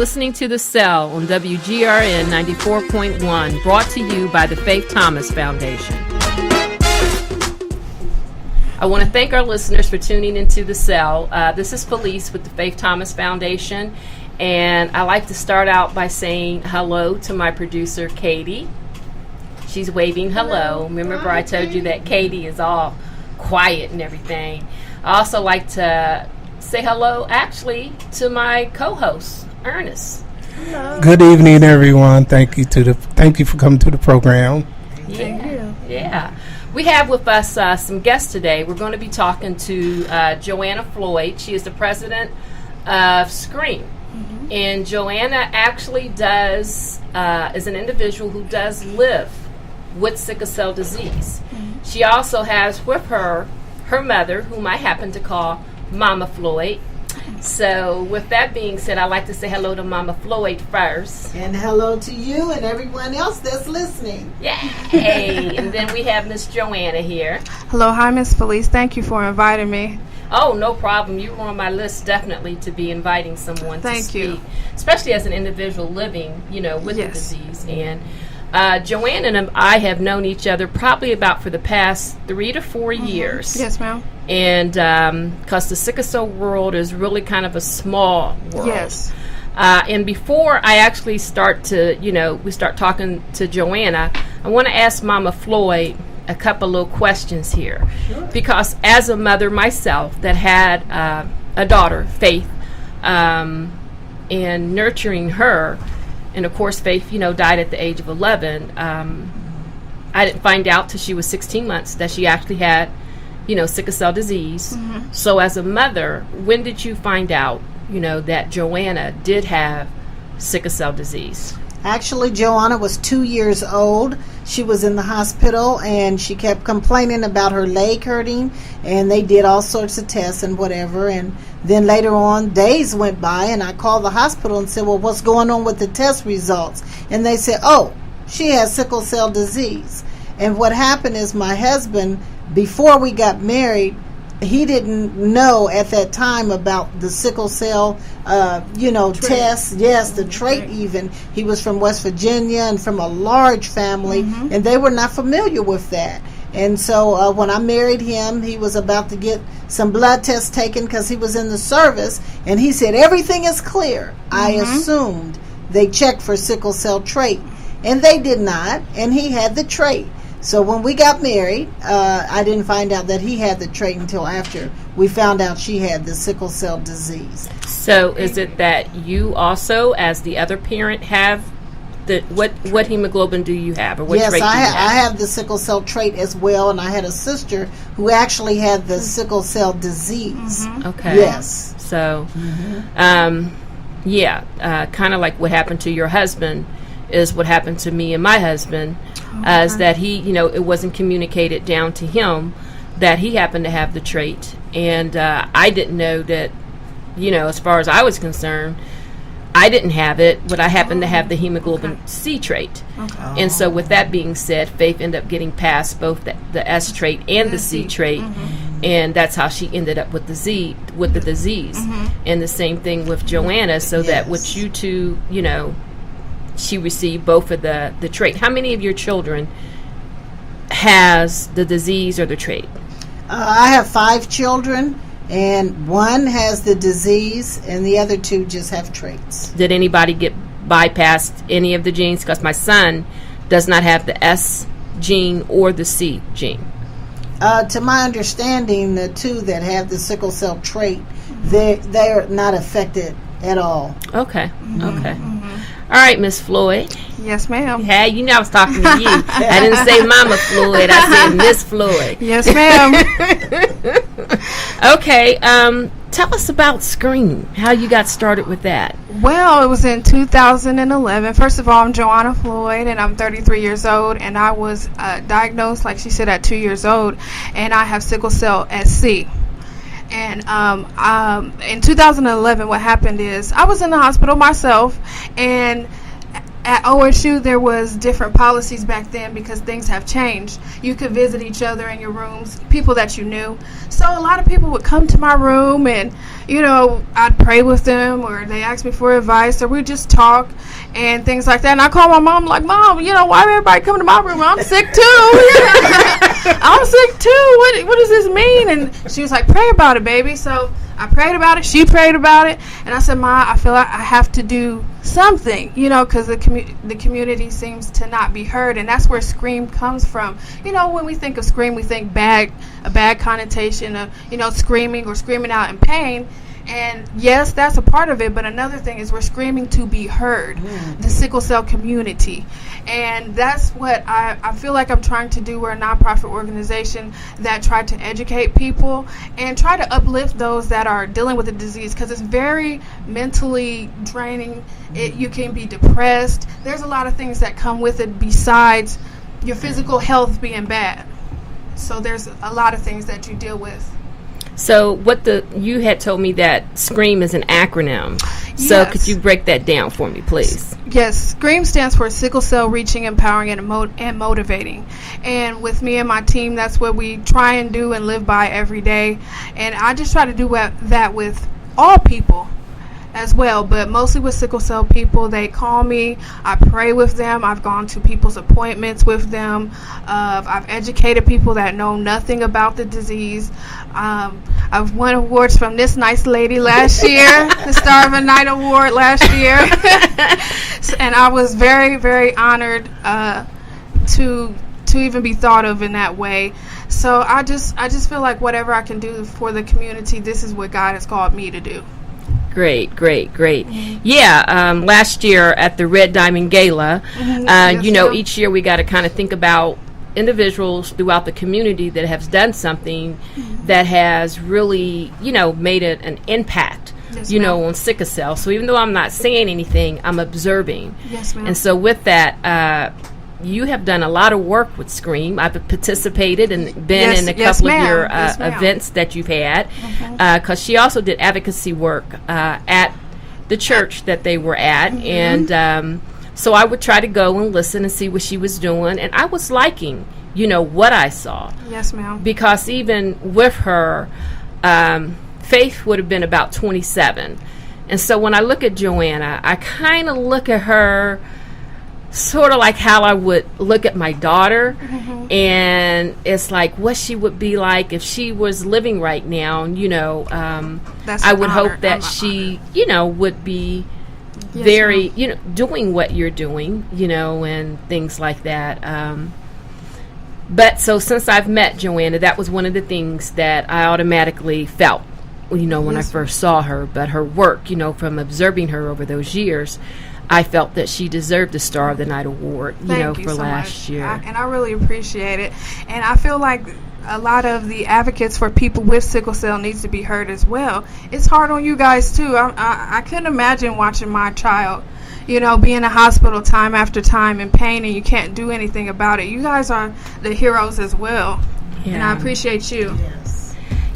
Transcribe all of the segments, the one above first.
listening to The Cell on WGRN 94.1, brought to you by the Faith Thomas Foundation. I want to thank our listeners for tuning into The Cell. This is Felice with the Faith Thomas Foundation, and I like to start out by saying hello to my producer, Katie. She's waving hello. Remember I told you that Katie is all quiet and everything. I also like to say hello, actually, to my co-host, Ernest. Hello. Good evening, everyone. Thank you for coming to the program. Yeah. We have with us some guests today. We're going to be talking to JoAnna Floyd. She is the president of S.C.R.E.A.M. Mm-hmm. And JoAnna actually is an individual who does live with sickle cell disease. Mm-hmm. She also has with her mother, whom I happen to call Mama Floyd. So with that being said, I'd like to say hello to Mama Floyd first. And hello to you and everyone else that's listening. Yay! And then we have Miss JoAnna here. Hello, hi Miss Felice. Thank you for inviting me. Oh, no problem. You were on my list definitely to be inviting someone to speak. Thank you. Especially as an individual living, with the disease. And JoAnna and I have known each other probably about for the past 3 to 4 years. Yes, ma'am. And because the sickle cell world is really kind of a small world. Yes. And before I actually start to, we start talking to JoAnna, I want to ask Mama Floyd a couple little questions here. Sure. Because as a mother myself that had a daughter, Faith, and nurturing her, and of course Faith, died at the age of 11, I didn't find out till she was 16 months that she actually had sickle cell disease. Mm-hmm. So as a mother, when did you find out, that JoAnna did have sickle cell disease? Actually, JoAnna was 2 years old. She was in the hospital, and she kept complaining about her leg hurting, and they did all sorts of tests and whatever. And then later on, days went by, and I called the hospital and said, well, what's going on with the test results? And they said, oh, she has sickle cell disease. And what happened is my husband, before we got married, he didn't know at that time about the sickle cell, tests. Yes, the trait even. He was from West Virginia and from a large family, mm-hmm. and they were not familiar with that. And so when I married him, he was about to get some blood tests taken because he was in the service, and he said, everything is clear. Mm-hmm. I assumed they checked for sickle cell trait, and they did not, and he had the trait. So when we got married, I didn't find out that he had the trait until after we found out she had the sickle cell disease. So is it that you also, as the other parent, have what hemoglobin do you have, or what trait do you have? I have the sickle cell trait as well, and I had a sister who actually had the sickle cell disease. Mm-hmm. Okay. Yes. So, kind of like what happened to your husband is what happened to me and my husband. As that he, it wasn't communicated down to him that he happened to have the trait. And I didn't know that, as far as I was concerned, I didn't have it, but I happened to have the hemoglobin C trait. Okay. And so with that being said, Faith ended up getting past both the S trait and the C trait. Mm-hmm. And that's how she ended up with the disease. Mm-hmm. And the same thing with JoAnna, so that with you two, she received both of the trait. How many of your children has the disease or the trait? I have 5 children, and one has the disease, and the other 2 just have traits. Did anybody get bypassed any of the genes? Because my son does not have the S gene or the C gene. To my understanding, the 2 that have the sickle cell trait, they're not affected at all. Okay. Mm-hmm. Okay. Mm-hmm. All right, Miss Floyd. Yes, ma'am. Hey, I was talking to you. I didn't say Mama Floyd. I said Miss Floyd. Yes, ma'am. Okay. Tell us about S.C.R.E.A.M. How you got started with that? Well, it was in 2011. First of all, I'm JoAnna Floyd, and I'm 33 years old, and I was diagnosed, like she said, at 2 years old, and I have sickle cell SC. And in 2011, what happened is I was in the hospital myself, and at OSU, there was different policies back then because things have changed. You could visit each other in your rooms, people that you knew. So a lot of people would come to my room and, I'd pray with them, or they ask me for advice, or we just talk and things like that. And I call my mom, like, Mom, why everybody coming to my room? I'm sick too. I'm sick too. What does this mean? And she was like, pray about it, baby. So I prayed about it. She prayed about it. And I said, Ma, I feel like I have to do something, because the community seems to not be heard. And that's where S.C.R.E.A.M comes from. When we think of S.C.R.E.A.M, we think a bad connotation of, screaming or screaming out in pain. And yes, that's a part of it, but another thing is we're screaming to be heard, the sickle cell community. And that's what I feel like I'm trying to do. We're a nonprofit organization that try to educate people and try to uplift those that are dealing with the disease, because it's very mentally draining. You can be depressed. There's a lot of things that come with it besides your physical health being bad. So there's a lot of things that you deal with. So you had told me that S.C.R.E.A.M is an acronym. So Yes. could you break that down for me, please? Yes, S.C.R.E.A.M stands for Sickle Cell Reaching, Empowering, and Motivating. And with me and my team, that's what we try and do and live by every day. And I just try to do that with all people as well, but mostly with sickle cell people. They call me, I pray with them, I've gone to people's appointments with them, I've educated people that know nothing about the disease. I've won awards from this nice lady last year, the Star of a Night Award last year. And I was very, very honored to even be thought of in that way. So I just feel like whatever I can do for the community, this is what God has called me to do. Great. Yeah, last year at the Red Diamond Gala, each year we got to kind of think about individuals throughout the community that have done something that has really, made an impact, on sickle cell. So even though I'm not saying anything, I'm observing. Yes, ma'am. And so with that, you have done a lot of work with S.C.R.E.A.M. I've participated and been in a couple of your events that you've had, because she also did advocacy work at the church that they were at. And so I would try to go and listen and see what she was doing. And I was liking, what I saw. Yes, ma'am. Because even with her, Faith would have been about 27. And so when I look at JoAnna, I kind of look at her sort of like how I would look at my daughter, and it's like what she would be like if she was living right now. And I would hope that she, would be very, doing what you're doing, and things like that. But so since I've met JoAnna, that was one of the things that I automatically felt, when I first saw her. But her work, from observing her over those years, I felt that she deserved the Star of the Night Award, for last year. And I really appreciate it. And I feel like a lot of the advocates for people with sickle cell needs to be heard as well. It's hard on you guys, too. I couldn't imagine watching my child, be in a hospital time after time in pain, and you can't do anything about it. You guys are the heroes as well. Yeah. And I appreciate you.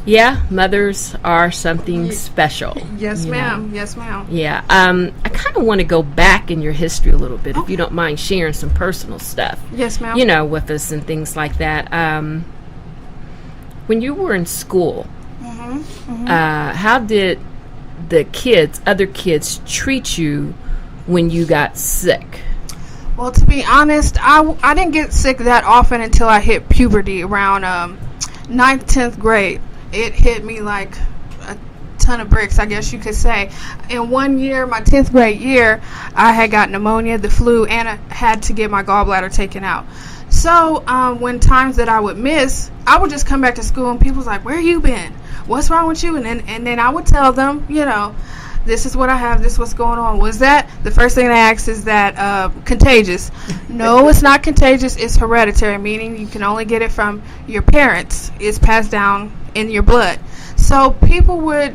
Yeah, mothers are something special. Yes, ma'am. Yes, ma'am. Yeah. I kind of want to go back in your history a little bit, if you don't mind sharing some personal stuff. Yes, ma'am. With us and things like that. When you were in school, how did the other kids treat you when you got sick? Well, to be honest, I didn't get sick that often until I hit puberty around 9th, 10th grade. It hit me like a ton of bricks, I guess you could say. In one year, my 10th grade year, I had got pneumonia, the flu, and I had to get my gallbladder taken out. So when times that I would miss, I would just come back to school and people was like, where you been? What's wrong with you? And then I would tell them, this is what I have, this is what's going on. Was that, the first thing they asked, is that contagious? No, it's not contagious, it's hereditary, meaning you can only get it from your parents. It's passed down in your blood. So people would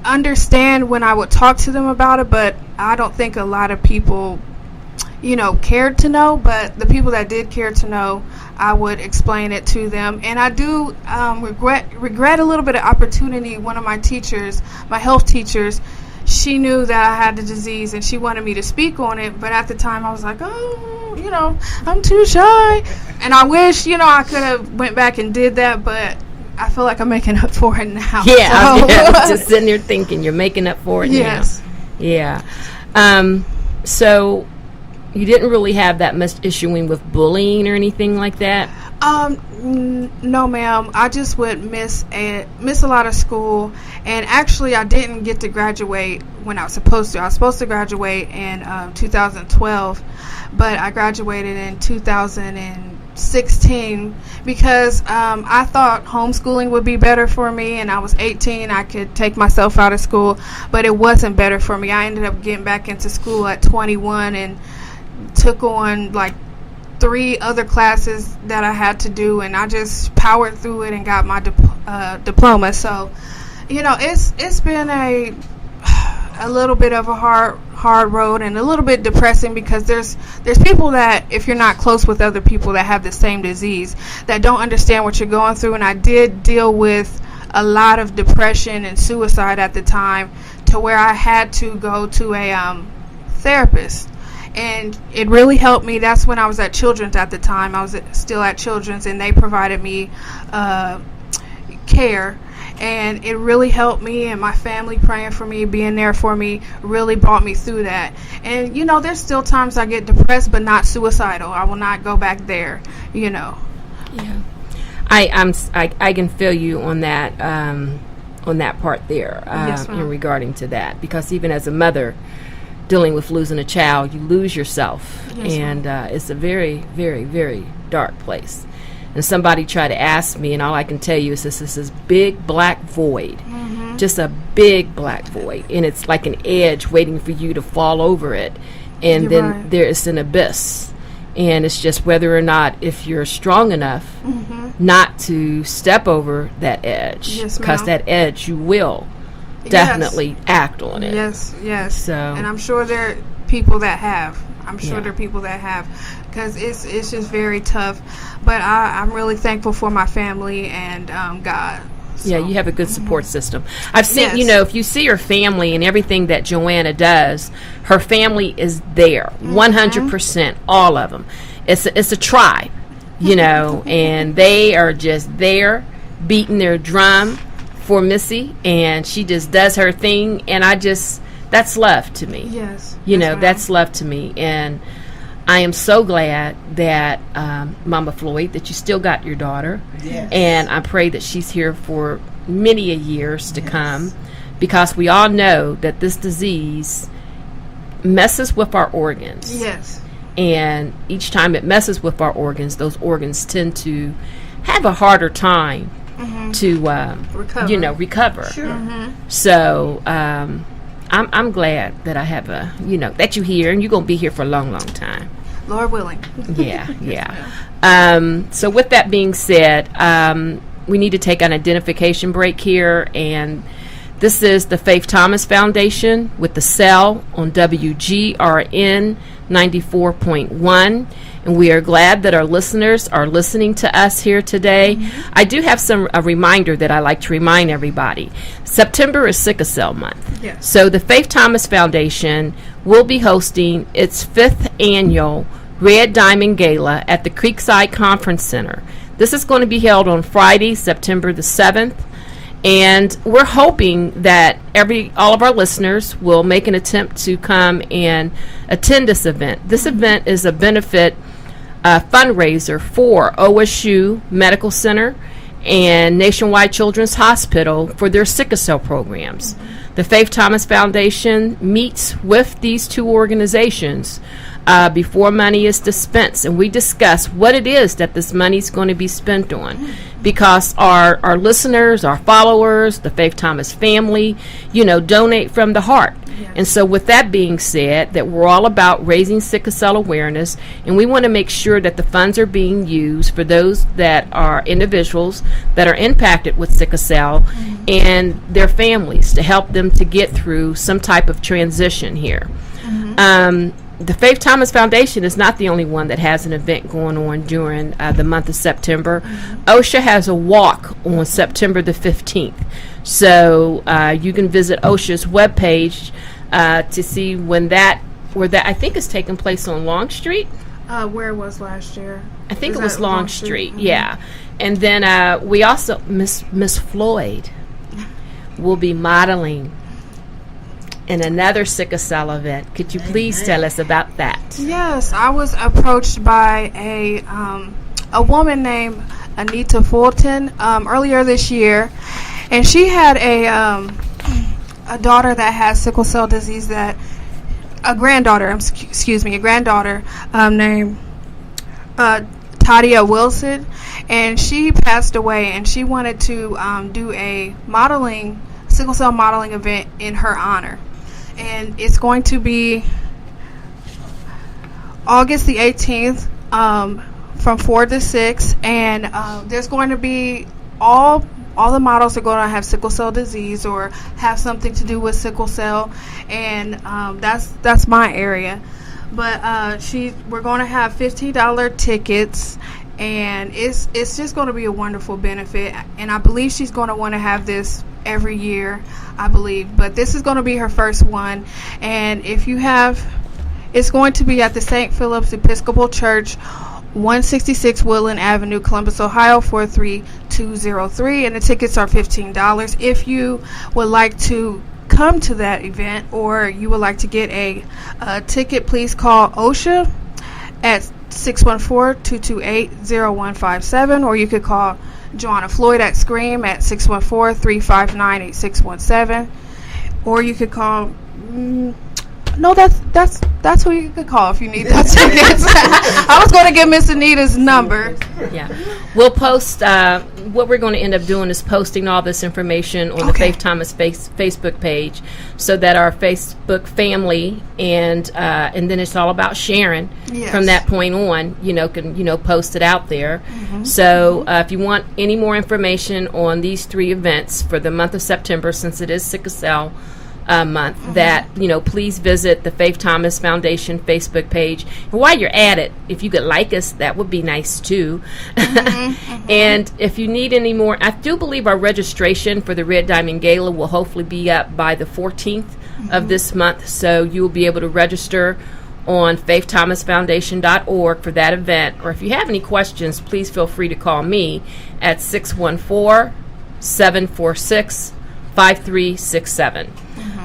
understand when I would talk to them about it, but I don't think a lot of people, cared to know. But the people that did care to know, I would explain it to them. And I do regret a little bit of opportunity. One of my teachers, my health teachers, she knew that I had the disease and she wanted me to speak on it. But at the time, I was like, oh, you know, I'm too shy. And I wish, you know, I could have went back and did that, but I feel like I'm making up for it now. Yeah, so. I was just sitting there thinking you're making up for it Yes. now. Yeah. So you didn't really have that much issuing with bullying or anything like that? No, ma'am. I just would miss a lot of school, and actually, I didn't get to graduate when I was supposed to. I was supposed to graduate in 2012, but I graduated in 2016 because I thought homeschooling would be better for me, and I was 18. I could take myself out of school, but it wasn't better for me. I ended up getting back into school at 21 and took on like 3 other classes that I had to do, and I just powered through it and got my diploma. So, you know, it's been a little bit of a hard road and a little bit depressing because there's people that, if you're not close with other people that have the same disease, that don't understand what you're going through. And I did deal with a lot of depression and suicide at the time, to where I had to go to a therapist. And it really helped me. That's when I was at Children's at the time. I was still at Children's, and they provided me care. And it really helped me, and my family praying for me, being there for me, really brought me through that. And, you know, there's still times I get depressed, but not suicidal. I will not go back there, you know. Yeah. I can feel you on that part there, Yes, ma'am. in regarding to that. Because even as a mother, dealing with losing a child, you lose yourself. Yes, and it's a very, very, very dark place. And somebody tried to ask me, and all I can tell you is this big black void, just a big black void, and it's like an edge waiting for you to fall over it, and You're then right. there is an abyss, and it's just whether or not, if you're strong enough not to step over that edge, Yes, because ma'am. that edge you will definitely act on it. Yes. So, And I'm sure there are people that have. Yeah. There are people that have, because it's just very tough. But I'm really thankful for my family and God. yeah, you have a good support system. I've seen, Yes. you know, if you see her family and everything that JoAnna does, her family is there, 100%, all of them. It's a tribe, you know, and they are just there beating their drum for Missy, and she just does her thing, and that's love to me. Yes. You Yes, know, ma'am. that's love to me, and I am so glad that Mama Floyd, that you still got your daughter, Yes. and I pray that she's here for many a years to come, because we all know that this disease messes with our organs. Yes. And each time it messes with our organs, those organs tend to have a harder time to recover. Sure. So I'm glad that I have that you're here, and you're gonna be here for a long time. Lord willing. Yeah. So with that being said, we need to take an identification break here, and this is the Faith Thomas Foundation with the cell on WGRN 94.1, and we are glad that our listeners are listening to us here today. I do have a reminder that I like to remind everybody. September is Sickle Month. Yes. So the Faith Thomas Foundation will be hosting its 5th annual Red Diamond Gala at the Creekside Conference Center. This is going to be held on Friday, September the 7th. And we're hoping that all of our listeners will make an attempt to come and attend this event. This event is a benefit fundraiser for OSU Medical Center and Nationwide Children's Hospital for their sickle cell programs. The Faith Thomas Foundation meets with these two organizations before money is dispensed, and we discuss what it is that this money is going to be spent on, because our listeners, our followers, the Faith Thomas family, donate from the heart. Yes. And so with that being said, that we're all about raising sickle cell awareness, and we want to make sure that the funds are being used for those that are individuals that are impacted with sickle cell and their families, to help them to get through some type of transition here. the Faith Thomas Foundation is not the only one that has an event going on during the month of September. OSHA has a walk on September the 15th. So you can visit OSHA's webpage to see where that I think is taking place on Long Street. Where it was last year. I think it was Long Street, yeah. And then we also, Miss Floyd will be modeling in another Sickle Cell event. Could you please tell us about that? Yes, I was approached by a woman named Anita Fulton earlier this year, and she had a daughter that has sickle cell disease, a granddaughter named Tadia Wilson, and she passed away, and she wanted to do a sickle cell modeling event in her honor. And it's going to be August the 18th from 4 to 6, and there's going to be all the models are going to have sickle cell disease or have something to do with sickle cell, and that's my area. But we're going to have $50 tickets, and it's just going to be a wonderful benefit. And I believe she's going to want to have this every year, I believe. But this is going to be her first one, and it's going to be at the St. Philip's Episcopal Church, 166 Woodland Avenue, Columbus, Ohio, 43203, and the tickets are $15. If you would like to come to that event, or you would like to get a ticket, please call OSHA at 614-228-0157, or you could call JoAnna Floyd at S.C.R.E.A.M at 614-359-8617, or you could call that's who you could call if you need that ticket. I was going to give Miss Anita's number. Yeah, we'll post. What we're going to end up doing is posting all this information on the Faith Thomas Facebook page, so that our Facebook family and then it's all about sharing. Yes. From that point on, can post it out there. Mm-hmm. So if you want any more information on these 3 events for the month of September, since it is Sickle Cell month, that please visit the Faith Thomas Foundation Facebook page. And while you're at it, if you could like us, that would be nice too. And if you need any more, I do believe our registration for the Red Diamond Gala will hopefully be up by the 14th of this month, so you will be able to register on faiththomasfoundation.org for that event. Or if you have any questions, please feel free to call me at 614-746-5367.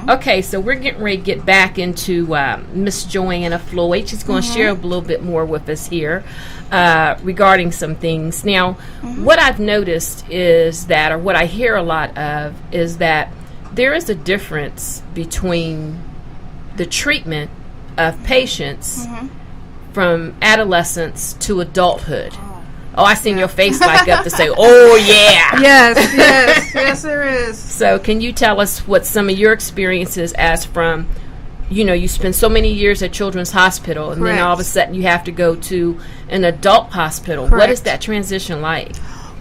Okay, so we're getting ready to get back into Miss JoAnna Floyd. She's going to share a little bit more with us here regarding some things. Now, what I've noticed is that, or what I hear a lot of, is that there is a difference between the treatment of patients from adolescence to adulthood. Oh, I seen your face light up to say, oh, yeah. Yes, there is. So can you tell us what some of your experiences as from, you spend so many years at Children's Hospital, and then all of a sudden you have to go to an adult hospital. Correct. What is that transition like?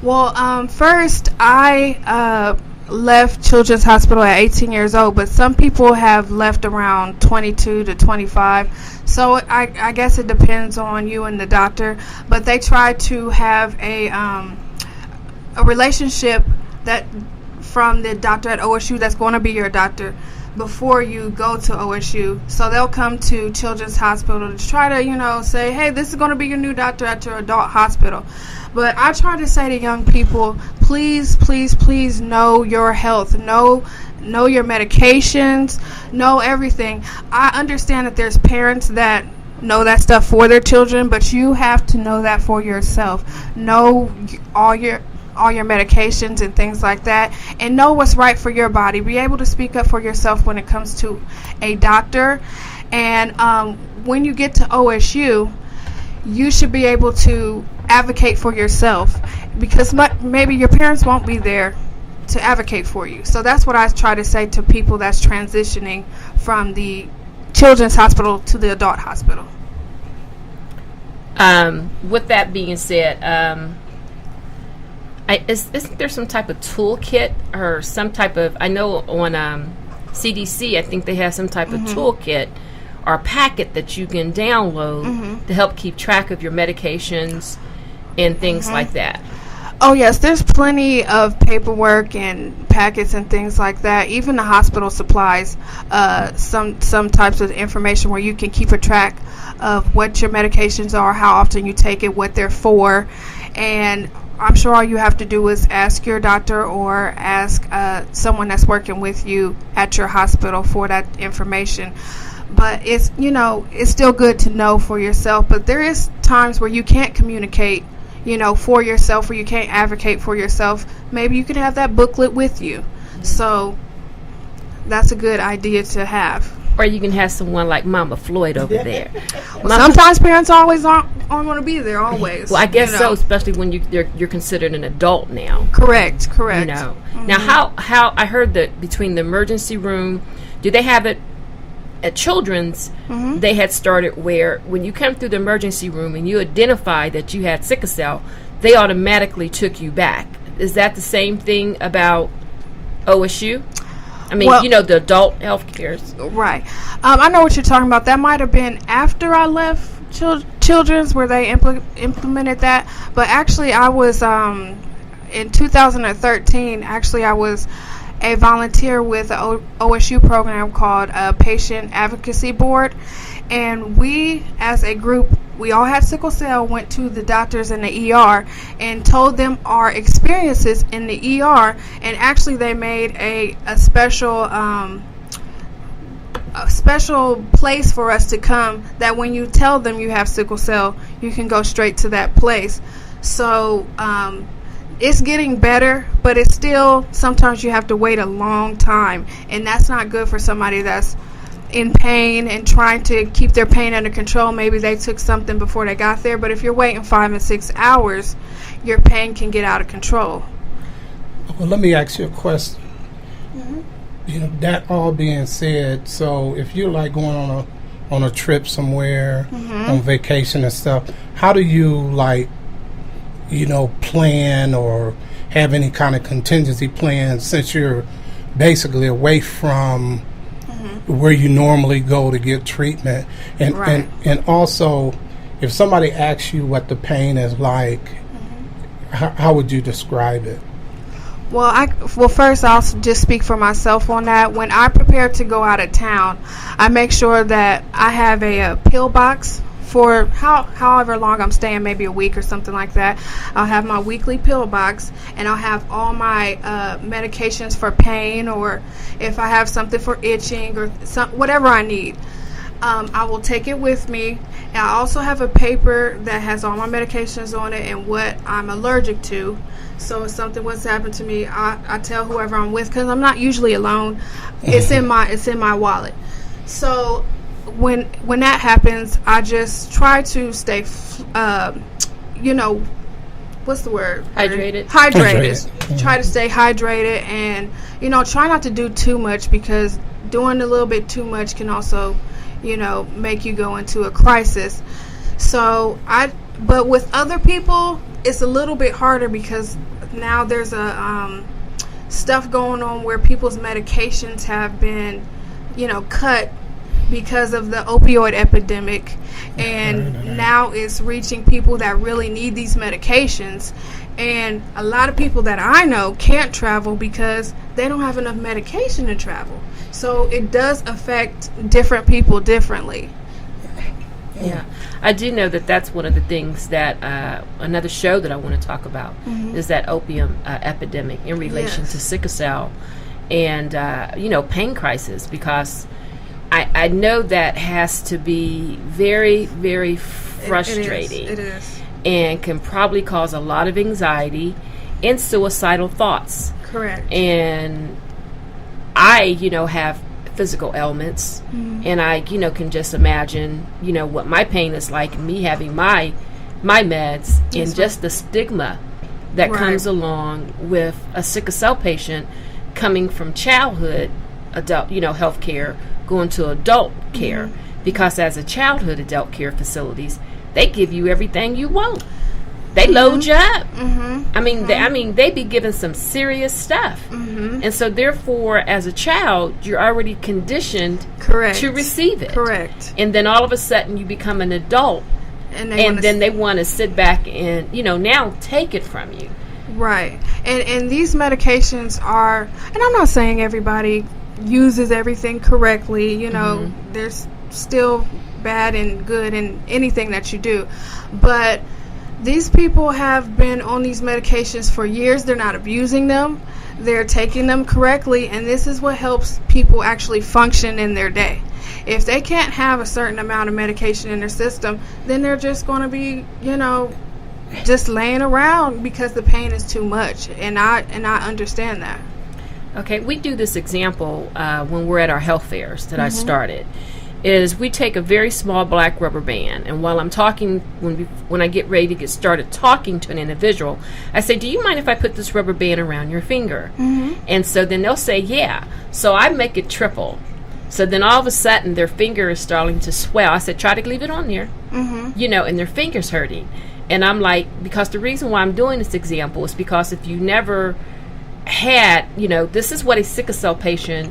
Well, first, I left Children's Hospital at 18 years old, but some people have left around 22 to 25. So I guess it depends on you and the doctor, but they try to have a relationship that from the doctor at OSU that's going to be your doctor before you go to OSU. So they'll come to Children's Hospital to try to, say, hey, this is going to be your new doctor at your adult hospital. But I try to say to young people, please, please, please know your health. Know your medications. Know everything. I understand that there's parents that know that stuff for their children, but you have to know that for yourself. Know all your medications and things like that, and know what's right for your body. Be able to speak up for yourself when it comes to a doctor. And when you get to OSU, you should be able to advocate for yourself, because maybe your parents won't be there to advocate for you. So that's what I try to say to people that's transitioning from the Children's Hospital to the adult hospital. With that being said, isn't there some type of toolkit or some type of, I know on CDC, I think they have some type of toolkit or a packet that you can download to help keep track of your medications and things like that. Oh yes, there's plenty of paperwork and packets and things like that. Even the hospital supplies some types of information where you can keep a track of what your medications are, how often you take it, what they're for, and I'm sure all you have to do is ask your doctor or ask someone that's working with you at your hospital for that information. But it's it's still good to know for yourself. But there is times where you can't communicate for yourself, or you can't advocate for yourself. Maybe you can have that booklet with you. So that's a good idea to have. Or you can have someone like Mama Floyd over there. Sometimes parents always aren't going to be there always. Well, I guess so, especially when you're considered an adult now. Correct. Now, how I heard that between the emergency room, do they have it at Children's? They had started where when you come through the emergency room and you identify that you had sickle cell, they automatically took you back. Is that the same thing about OSU? I mean, the adult health cares. Right. I know what you're talking about. That might have been after I left Children's where they implemented that. But actually, I was, in 2013, I was a volunteer with an OSU program called Patient Advocacy Board. And we, as a group, we all had sickle cell, went to the doctors in the ER and told them our experiences in the ER. And actually, they made a special place for us to come, that when you tell them you have sickle cell, you can go straight to that place. So it's getting better, but it's still, sometimes you have to wait a long time, and that's not good for somebody that's in pain and trying to keep their pain under control. Maybe they took something before they got there, but if you're waiting 5 and 6 hours, your pain can get out of control. Well, let me ask you a question. That all being said, so if you're like going on a trip somewhere, on vacation and stuff, how do you plan or have any kind of contingency plan, since you're basically away from where you normally go to get treatment? And also, if somebody asks you what the pain is like, how would you describe it? Well, first I'll just speak for myself on that. When I prepare to go out of town, I make sure that I have a pill box for however long I'm staying, maybe a week or something like that. I'll have my weekly pill box, and I'll have all my medications for pain, or if I have something for itching or whatever I need. I will take it with me. And I also have a paper that has all my medications on it and what I'm allergic to. So if something was to happen to me, I tell whoever I'm with, because I'm not usually alone. It's in my wallet. So when that happens, I just try to stay, what's the word? Hydrated. Try to stay hydrated, and try not to do too much, because doing a little bit too much can also, make you go into a crisis. But with other people, it's a little bit harder, because now there's a stuff going on where people's medications have been, cut because of the opioid epidemic, and now it's reaching people that really need these medications. And a lot of people that I know can't travel because they don't have enough medication to travel. So it does affect different people differently. Yeah, I do know that that's one of the things that another show that I want to talk about is that opium epidemic in relation to sickle cell and, pain crisis, because I know that has to be very, very frustrating. It is. And can probably cause a lot of anxiety and suicidal thoughts. Correct. And I, have physical ailments, and I, can just imagine, what my pain is like, me having my meds, and just the stigma that comes along with a sickle cell patient coming from childhood adult, health care, going to adult care, because as a childhood adult care facilities, they give you everything you want. They load you up. I mean, they be given some serious stuff, and so therefore, as a child, you're already conditioned to receive it. Correct. And then all of a sudden, you become an adult, and then they want to sit back and now take it from you. Right. And these medications are, and I'm not saying everybody uses everything correctly. There's still bad and good in anything that you do, but these people have been on these medications for years. They're not abusing them. They're taking them correctly, and this is what helps people actually function in their day. If they can't have a certain amount of medication in their system, then they're just going to be, just laying around because the pain is too much, and I understand that. Okay, we do this example when we're at our health fairs that I started. Is we take a very small black rubber band, and while I'm talking, when I get ready to get started talking to an individual, I say, do you mind if I put this rubber band around your finger? And so then they'll say, yeah. So I make it triple. So then all of a sudden their finger is starting to swell. I said, try to leave it on there, and their finger's hurting. And I'm like, because the reason why I'm doing this example is because if you never had, this is what a sickle cell patient,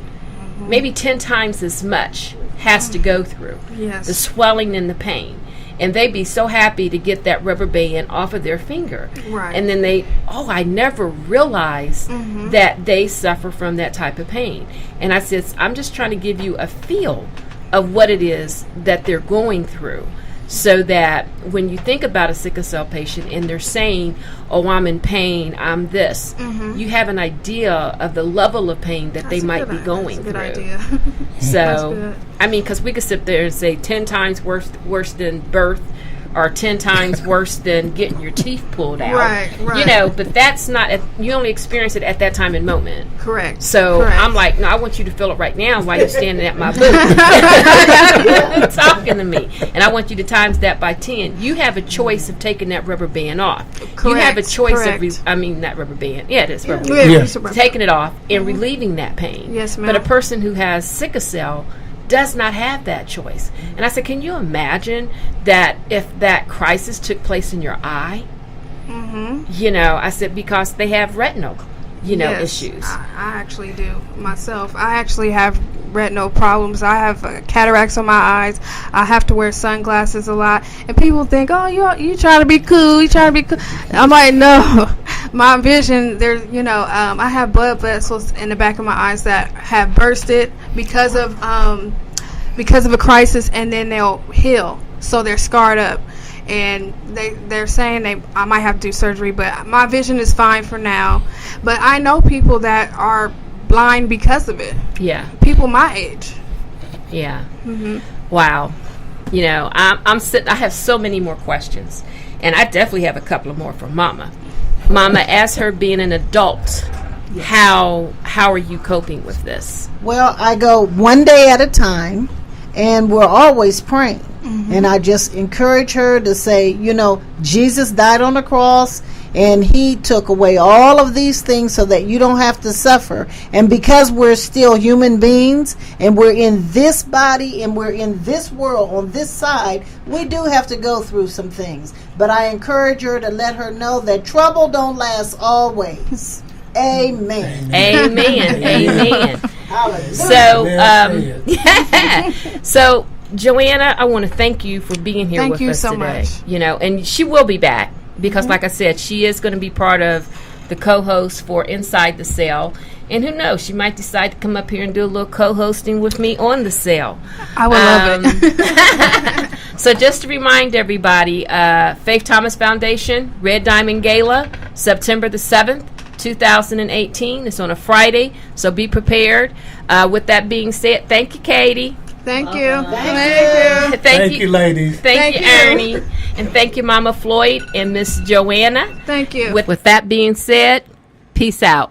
maybe 10 times as much, has to go through. Yes. The swelling and the pain. And they'd be so happy to get that rubber band off of their finger. Right. And then I never realized that they suffer from that type of pain. And I said, I'm just trying to give you a feel of what it is that they're going through, so that when you think about a sickle cell patient and they're saying, oh, I'm in pain, I'm this, you have an idea of the level of pain that they might be going through. That's a good idea. So, I mean, because we could sit there and say 10 times worse than birth, or 10 times worse than getting your teeth pulled out. Right. But that's not, you only experience it at that time and moment. Correct. So I'm like, no, I want you to feel it right now while you're standing at my booth talking to me. And I want you to times that by 10. You have a choice of taking that rubber band off. Correct. You have a choice of, not rubber band. Yeah, it is rubber band. Taking it off and relieving that pain. Yes, ma'am. But a person who has sickle cell does not have that choice. And I said, can you imagine that if that crisis took place in your eye? I said, because they have retinal, issues. I actually do myself. I actually have retinal problems. I have cataracts on my eyes. I have to wear sunglasses a lot. And people think, oh, you trying to be cool. You trying to be cool. I'm like, no. My vision, I have blood vessels in the back of my eyes that have bursted because of a crisis, and then they'll heal. So they're scarred up. And they're saying I might have to do surgery, but my vision is fine for now. But I know people that are blind because of it. Yeah. People my age. Yeah. Wow. I'm sitting. I have so many more questions, and I definitely have a couple of more for Mama. Mama, as her being an adult, how are you coping with this? Well, I go one day at a time, and we're always praying. And I just encourage her to say, Jesus died on the cross, and he took away all of these things so that you don't have to suffer. And because we're still human beings, and we're in this body, and we're in this world on this side, we do have to go through some things. But I encourage her to let her know that trouble don't last always. Amen. Amen. Amen. Hallelujah. So JoAnna, I want to thank you for being here with us today. Thank you so much. And she will be back because, like I said, she is going to be part of the co-host for Inside the Cell. And who knows, she might decide to come up here and do a little co-hosting with me on the cell. I would love it. So just to remind everybody, Faith Thomas Foundation, Red Diamond Gala, September the 7th. 2018. It's on a Friday, so be prepared. With that being said, thank you, Katie. Thank you. Thank you, ladies. Thank you, Ernie. And thank you, Mama Floyd and Miss JoAnna. Thank you. With that being said, peace out.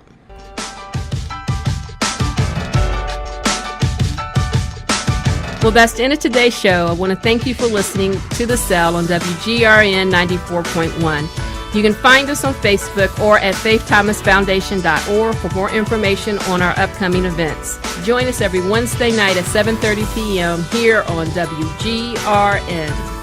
Well, that's the end of today's show. I want to thank you for listening to The Cell on WGRN 94.1. You can find us on Facebook or at faiththomasfoundation.org for more information on our upcoming events. Join us every Wednesday night at 7:30 p.m. here on WGRN.